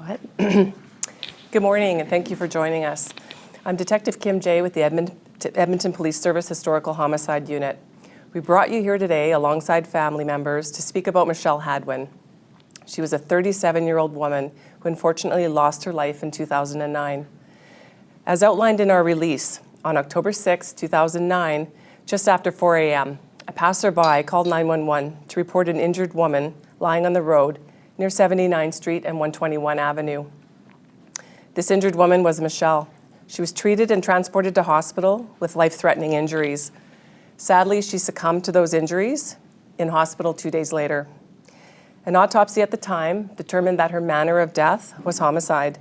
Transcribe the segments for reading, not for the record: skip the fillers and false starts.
What? Good morning, and thank you for joining us. I'm Detective Kim Jay with the Edmonton Police Service Historical Homicide Unit. We brought you here today alongside family members to speak about Michelle Hadwen. She was a 37-year-old woman who unfortunately lost her life in 2009. As outlined in our release, on October 6, 2009, just after 4 a.m., a passerby called 911 to report an injured woman lying on the road near 79th Street and 121 Avenue. This injured woman was Michelle. She was treated and transported to hospital with life-threatening injuries. Sadly, she succumbed to those injuries in hospital 2 days later. An autopsy at the time determined that her manner of death was homicide.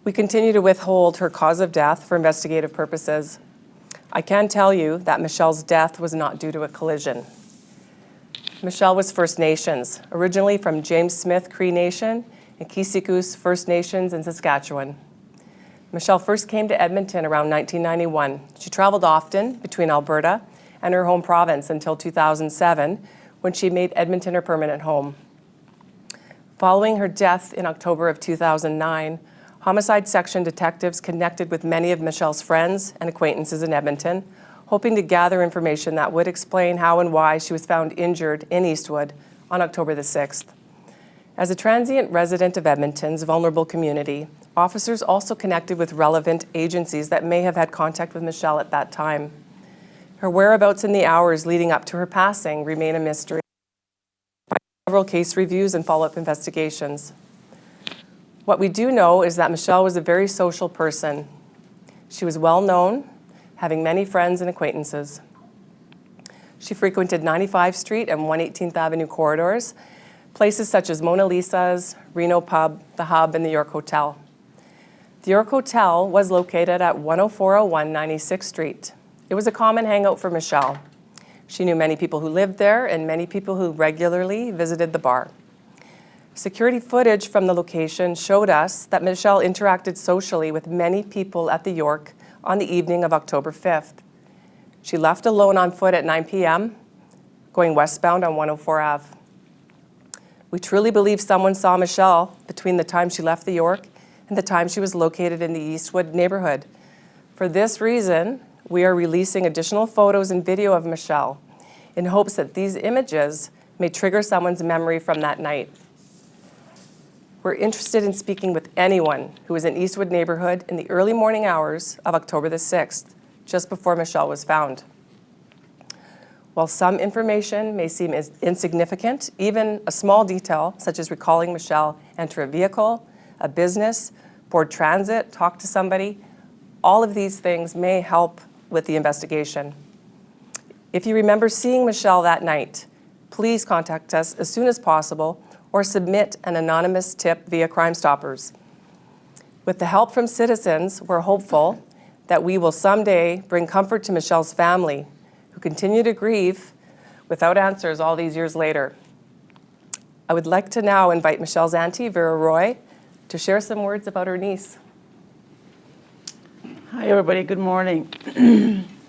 We continue to withhold her cause of death for investigative purposes. I can tell you that Michelle's death was not due to a collision. Michelle was First Nations, originally from James Smith Cree Nation and Kisikus First Nations in Saskatchewan. Michelle first came to Edmonton around 1991. She traveled often between Alberta and her home province until 2007, when she made Edmonton her permanent home. Following her death in October of 2009, Homicide Section detectives connected with many of Michelle's friends and acquaintances in Edmonton, hoping to gather information that would explain how and why she was found injured in Eastwood on October the 6th. As a transient resident of Edmonton's vulnerable community, officers also connected with relevant agencies that may have had contact with Michelle at that time. Her whereabouts in the hours leading up to her passing remain a mystery, by several case reviews and follow-up investigations. What we do know is that Michelle was a very social person. She was well known, having many friends and acquaintances. She frequented 95th Street and 118th Avenue corridors, places such as Mona Lisa's, Reno Pub, The Hub, and the York Hotel. The York Hotel was located at 10401 96th Street. It was a common hangout for Michelle. She knew many people who lived there and many people who regularly visited the bar. Security footage from the location showed us that Michelle interacted socially with many people at the York on the evening of October 5th. She left alone on foot at 9 p.m., going westbound on 104 Ave. We truly believe someone saw Michelle between the time she left the York and the time she was located in the Eastwood neighborhood. For this reason, we are releasing additional photos and video of Michelle in hopes that these images may trigger someone's memory from that night. We're interested in speaking with anyone who was in Eastwood neighborhood in the early morning hours of October the 6th, just before Michelle was found. While some information may seem insignificant, even a small detail, such as recalling Michelle enter a vehicle, a business, board transit, talk to somebody, all of these things may help with the investigation. If you remember seeing Michelle that night, please contact us as soon as possible or submit an anonymous tip via Crime Stoppers. With the help from citizens, we're hopeful that we will someday bring comfort to Michelle's family, who continue to grieve without answers all these years later. I would like to now invite Michelle's auntie, Vera Roy, to share some words about her niece. Hi, everybody. Good morning.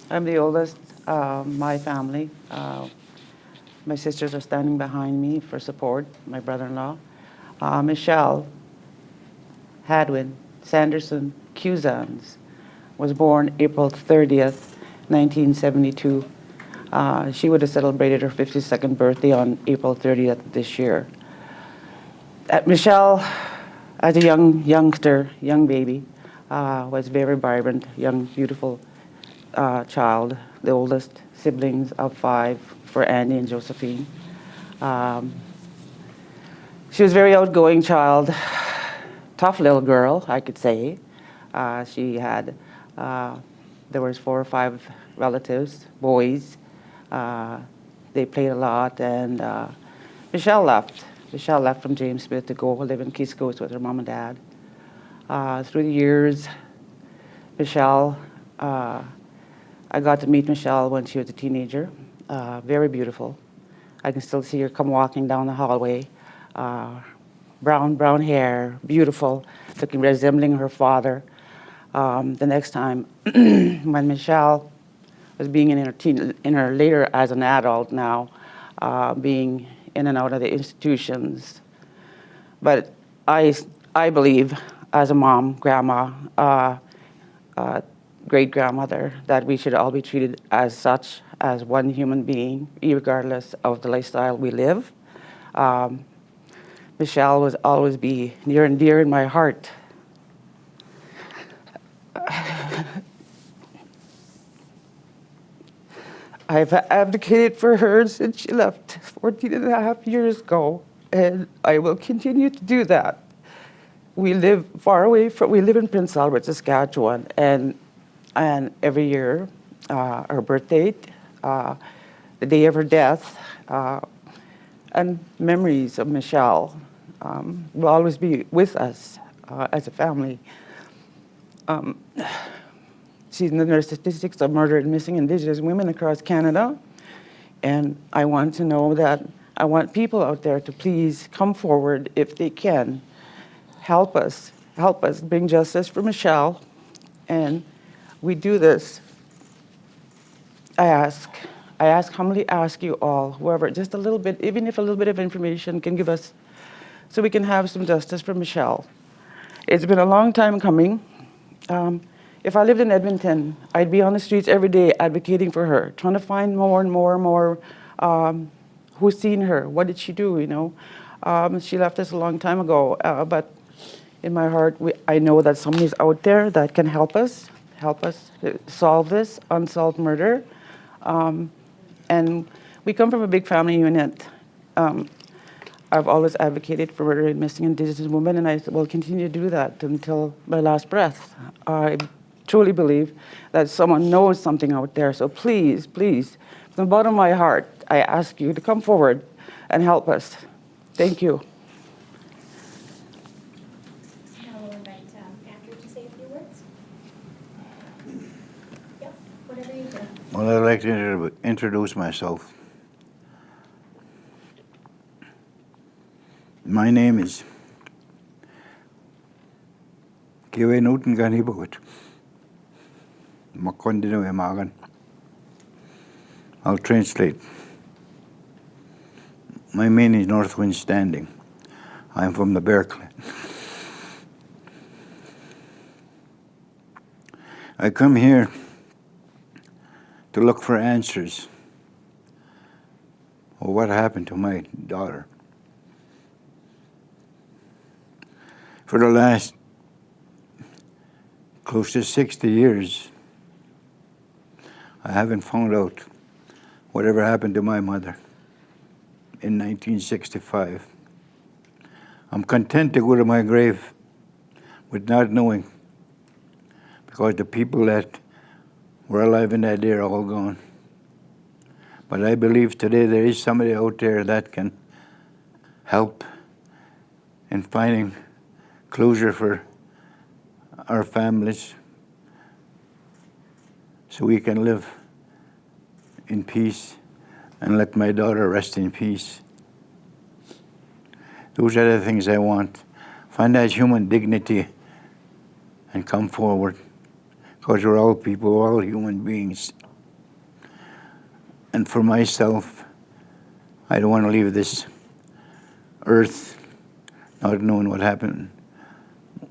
I'm the oldest of my family. My sisters are standing behind me for support, my brother-in-law. Michelle Hadwen Sanderson Cusans was born April 30th, 1972. She would have celebrated her 52nd birthday on April 30th this year. Michelle, as a young baby, was very vibrant, young, beautiful child, the oldest siblings of 5 for Annie and Josephine. She was a very outgoing child, tough little girl, I could say. She had, there was 4 or 5 relatives, boys. They played a lot, and Michelle left. Michelle left from James Smith to go live in Kisikus with her mom and dad. Through the years, Michelle, I got to meet Michelle when she was a teenager. Very beautiful. I can still see her come walking down the hallway. Brown hair, beautiful, resembling her father. The next time, when Michelle was being in her later as an adult now, being in and out of the institutions. But I I believe, as a mom, grandma, great-grandmother, that we should all be treated as such, as one human being, regardless of the lifestyle we live. Michelle will always be near and dear in my heart. I've advocated for her since she left 14 and a half years ago, and I will continue to do that. We live far away from, we live in Prince Albert, Saskatchewan, and every year, her birth date, the day of her death, and memories of Michelle will always be with us as a family. She's in the statistics of murdered and missing Indigenous women across Canada, and I want to know that I want people out there to please come forward if they can. Help us bring justice for Michelle, and we do this. I humbly ask you all, whoever, just a little bit, even if a little bit of information can give us, so we can have some justice for Michelle. It's been a long time coming. If I lived in Edmonton, I'd be on the streets every day advocating for her, trying to find more and more who's seen her, what did she do, you know. She left us a long time ago, but in my heart, I know that somebody's out there that can help us solve this unsolved murder. And we come from a big family unit. I've always advocated for murder and missing Indigenous women, and I will continue to do that until my last breath. I truly believe that someone knows something out there. So please, please, from the bottom of my heart, I ask you to come forward and help us. Thank you. Now we'll invite Andrew to say a few words. Yep, whatever you do. Well, I'd like to introduce myself. My name is Kiwe Newton Ganibawit. Makondino Emagan. I'll translate. My name is North Wind Standing. I'm from the Bear Clan. I come here to look for answers. Well, what happened to my daughter? For the last close to 60 years, I haven't found out whatever happened to my mother in 1965. I'm content to go to my grave with not knowing, because the people that were alive in that day are all gone. But I believe today there is somebody out there that can help in finding closure for our families, so we can live in peace and let my daughter rest in peace. Those are the things I want. Find that human dignity and come forward, because we're all people, we're all human beings. And for myself, I don't want to leave this earth not knowing what happened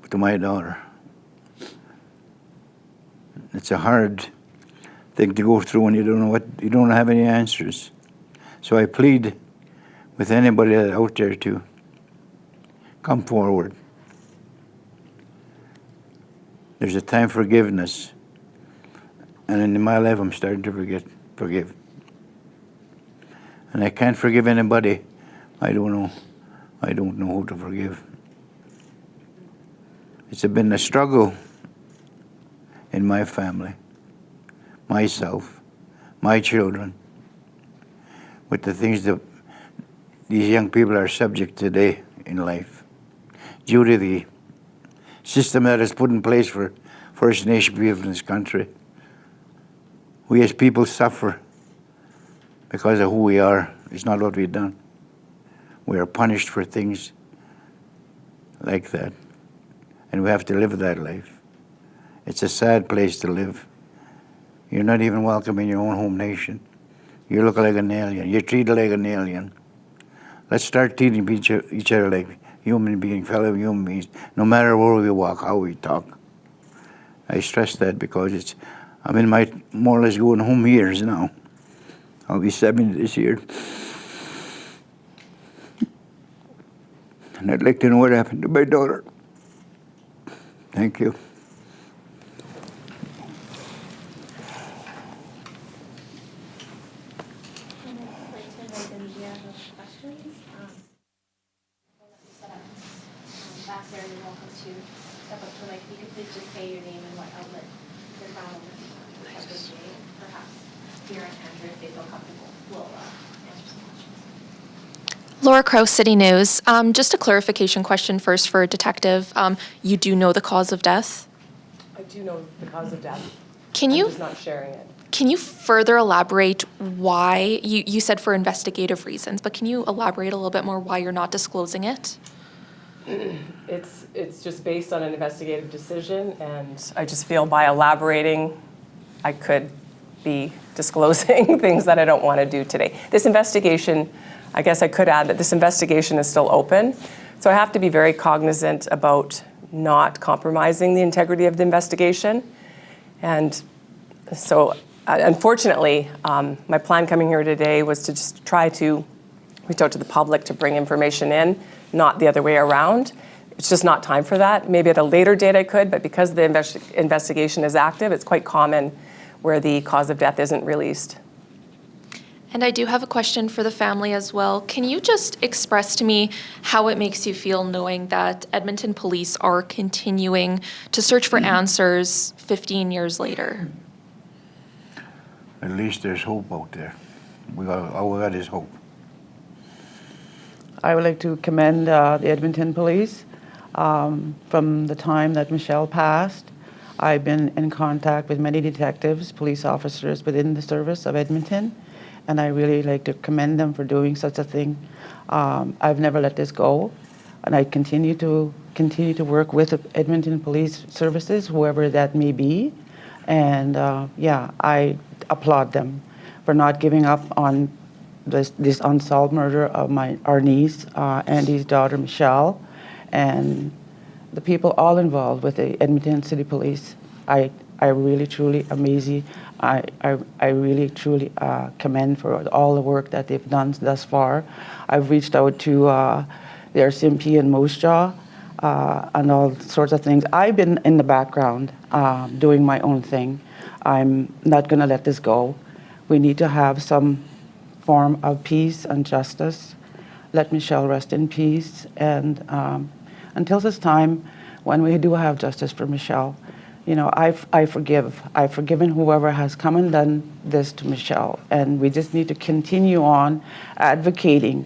to my daughter. It's a hard thing to go through when you don't have any answers. So I plead with anybody out there to come forward. There's a time for forgiveness, and in my life I'm starting to forgive. And I can't forgive anybody I don't know who to forgive. It's been a struggle in my family, myself, my children, with the things that these young people are subject today in life, due to the system that is put in place for First Nation people in this country. We as people suffer because of who we are. It's not what we've done. We are punished for things like that, and we have to live that life. It's a sad place to live. You're not even welcome in your own home nation. You look like an alien. You're treated like an alien. Let's start treating each other like human being, fellow human beings, no matter where we walk, how we talk. I stress that because I'm in my more or less going home years now. I'll be 70 this year. And I'd like to know what happened to my daughter. Thank you. And I'd like to invite them, do you have questions? Back there, you're welcome to step up to the mic. If you could please just say your name and what outlet you're from, perhaps Vera and Andrew, if they feel comfortable, will answer some questions. Laura Crow, City News. Just a clarification question first for Detective. You do know the cause of death? I do know the cause of death. Can I'm you just not sharing it. can you further elaborate why you said for investigative reasons, but can you elaborate a little bit more why you're not disclosing it? It's just based on an investigative decision, and I just feel by elaborating, I could be disclosing things that I don't want to do today. This investigation, I guess I could add that this investigation is still open, so I have to be very cognizant about not compromising the integrity of the investigation. And so, unfortunately, my plan coming here today was to just try to reach out to the public to bring information in, not the other way around. It's just not time for that. Maybe at a later date I could, but because the investigation is active, it's quite common where the cause of death isn't released. And I do have a question for the family as well. Can you just express to me how it makes you feel knowing that Edmonton police are continuing to search for answers 15 years later? At least there's hope out there. All we got is hope. I would like to commend the Edmonton Police. From the time that Michelle passed, I've been in contact with many detectives, police officers within the service of Edmonton, and I really like to commend them for doing such a thing. I've never let this go, and I continue to work with Edmonton Police Services, whoever that may be, and I applaud them for not giving up on this unsolved murder of our niece, Andy's daughter, Michelle, and the people all involved with the Edmonton City Police. I really, truly amazing. I really, truly commend for all the work that they've done thus far. I've reached out to their Simpi and Moose Jaw and all sorts of things. I've been in the background doing my own thing. I'm not going to let this go. We need to have some form of peace and justice. Let Michelle rest in peace. And until this time, when we do have justice for Michelle, you know, I forgive. I've forgiven whoever has come and done this to Michelle. And we just need to continue on advocating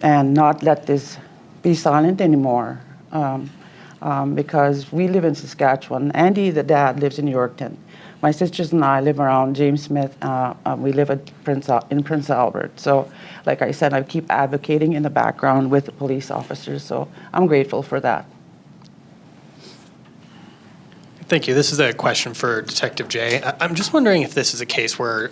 and not let this be silent anymore. Because we live in Saskatchewan. Andy, the dad, lives in Yorkton. My sisters and I live around James Smith. We live in Prince Albert. So, like I said, I keep advocating in the background with the police officers. So I'm grateful for that. Thank you. This is a question for Detective Jay. I'm just wondering if this is a case where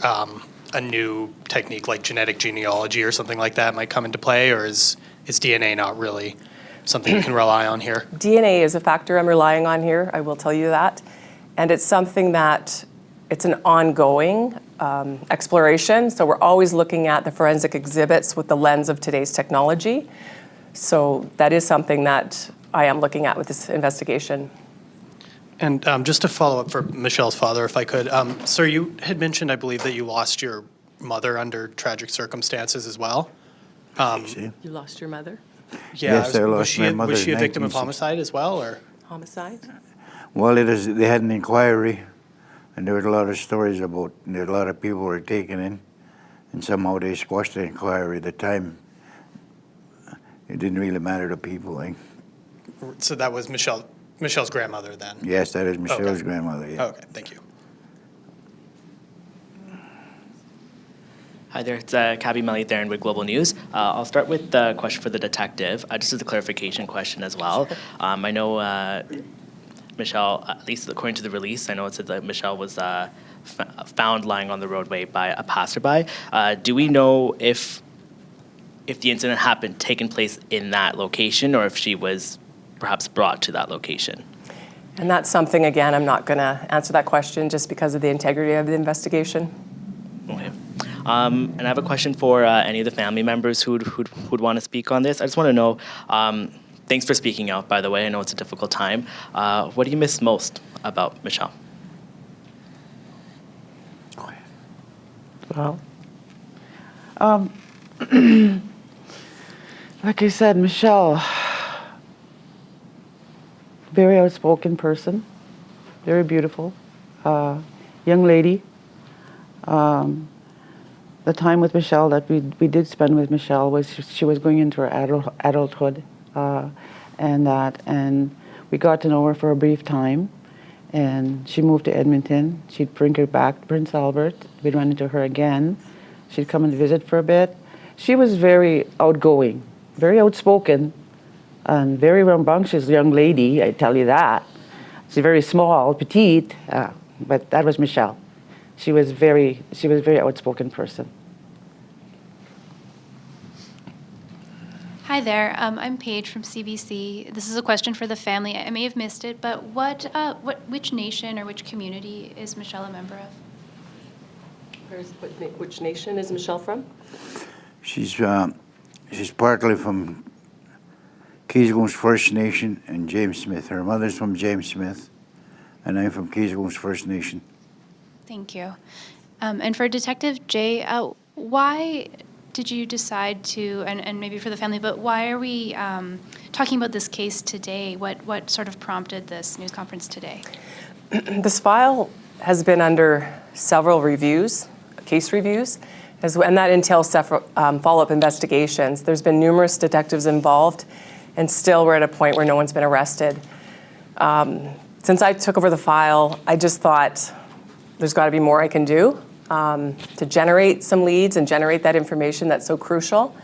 a new technique like genetic genealogy or something like that might come into play, or is DNA not really something you can rely on here? DNA is a factor I'm relying on here, I will tell you that. And it's something that it's an ongoing exploration. So we're always looking at the forensic exhibits with the lens of today's technology. So that is something that I am looking at with this investigation. And just to follow up for Michelle's father, if I could. Sir, you had mentioned, I believe, that you lost your mother under tragic circumstances as well. You lost your mother? Yeah, Yes, I lost my mother Was she in a victim of 1960. homicide as well, or? Homicide? Well, they had an inquiry, and there was a lot of stories about, a lot of people were taken in, and somehow they squashed the inquiry at the time. It didn't really matter to people, eh? So that was Michelle's grandmother then? Yes, that is Michelle's Okay. grandmother, yeah. Okay, thank you. Hi there, it's Cabby Melly Theron with Global News. I'll start with the question for the detective. Just as a clarification question as well. I know Michelle, at least according to the release, I know it said that Michelle was found lying on the roadway by a passerby. Do we know if if the incident happened taken place in that location or if she was perhaps brought to that location. And that's something, again, I'm not going to answer that question just because of the integrity of the investigation. Okay. And I have a question for any of the family members who'd want to speak on this. I just want to know, thanks for speaking out, by the way. I know it's a difficult time. What do you miss most about Michelle? Well, like I said, Michelle, very outspoken person, very beautiful, young lady. The time with Michelle that we did spend with Michelle was she was going into her adulthood, and we got to know her for a brief time. And she moved to Edmonton. She'd bring her back to Prince Albert. We'd run into her again. She'd come and visit for a bit. She was very outgoing, very outspoken, and very rambunctious young lady, I tell you that. She's very small, petite, but that was Michelle. She was a very outspoken person. Hi there, I'm Paige from CBC. This is a question for the family. I may have missed it, but which nation or which community is Michelle a member of? Which nation is Michelle from? She's partly from Keysgones First Nation and James Smith. Her mother's from James Smith, and I'm from Keysgones First Nation. Thank you. And for Detective Jay, why did you decide to, and maybe for the family, but why are we talking about this case today? What sort of prompted this news conference today? This file has been under several reviews, case reviews, and that entails several follow-up investigations. There's been numerous detectives involved, and still we're at a point where no one's been arrested. Since I took over the file, I just thought there's got to be more I can do to generate some leads and generate that information that's so crucial.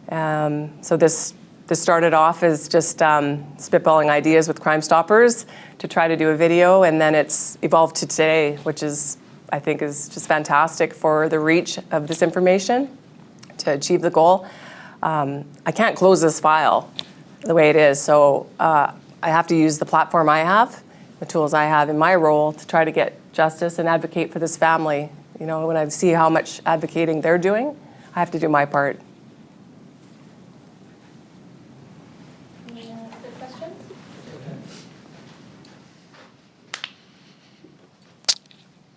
So this started off as just spitballing ideas with Crime Stoppers to try to do a video, and then it's evolved to today, which I think is just fantastic for the reach of this information to achieve the goal. I can't close this file the way it is, so I have to use the platform I have, the tools I have in my role to try to get justice and advocate for this family. You know, when I see how much advocating they're doing, I have to do my part. Any other questions?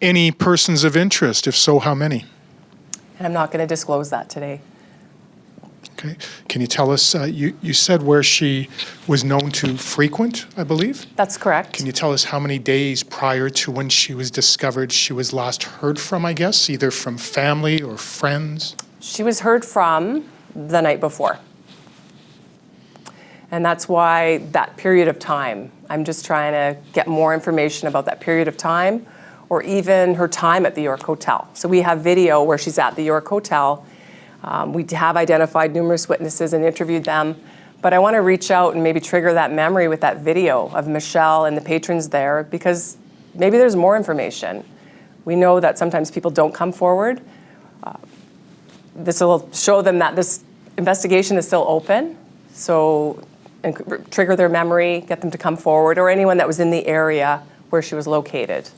Any persons of interest? If so, how many? And I'm not going to disclose that today. Okay. Can you tell us, you said where she was known to frequent, I believe? That's correct. Can you tell us how many days prior to when she was discovered she was last heard from, I guess, either from family or friends? She was heard from the night before. And that's why that period of time, I'm just trying to get more information about that period of time, or even her time at the York Hotel. So we have video where she's at the York Hotel. We have identified numerous witnesses and interviewed them, but I want to reach out and maybe trigger that memory with that video of Michelle and the patrons there, because maybe there's more information. We know that sometimes people don't come forward. This will show them that this investigation is still open, and trigger their memory, get them to come forward, or anyone that was in the area where she was located.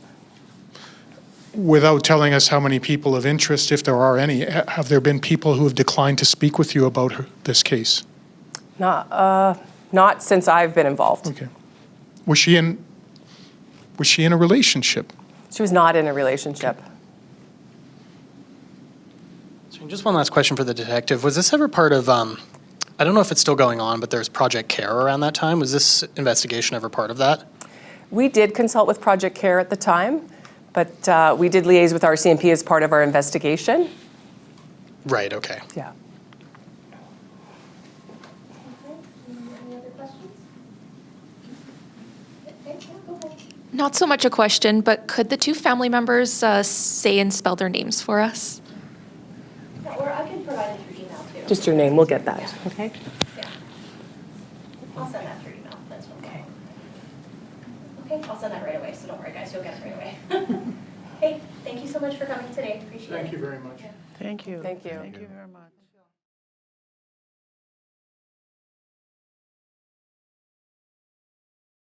Without telling us how many people of interest, if there are any, have there been people who have declined to speak with you about this case? Not since I've been involved. Okay. Was she in a relationship? She was not in a relationship. So just one last question for the detective. Was this ever part of, I don't know if it's still going on, but there's Project CARE around that time. Was this investigation ever part of that? We did consult with Project CARE at the time, but we did liaise with RCMP as part of our investigation. Right, okay. Yeah. Any other questions? Okay, go ahead. Not so much a question, but could the two family members say and spell their names for us? Yeah, or I can provide it through email too. Just your name, we'll get that, okay? Yeah. I'll send that through email, that's no Okay. problem. Okay, I'll send that right away, so don't worry guys, you'll get it right away. Hey, thank you so much for coming today, appreciate it. Thank you very much. Yeah. Thank you. Thank you. Thank you very much.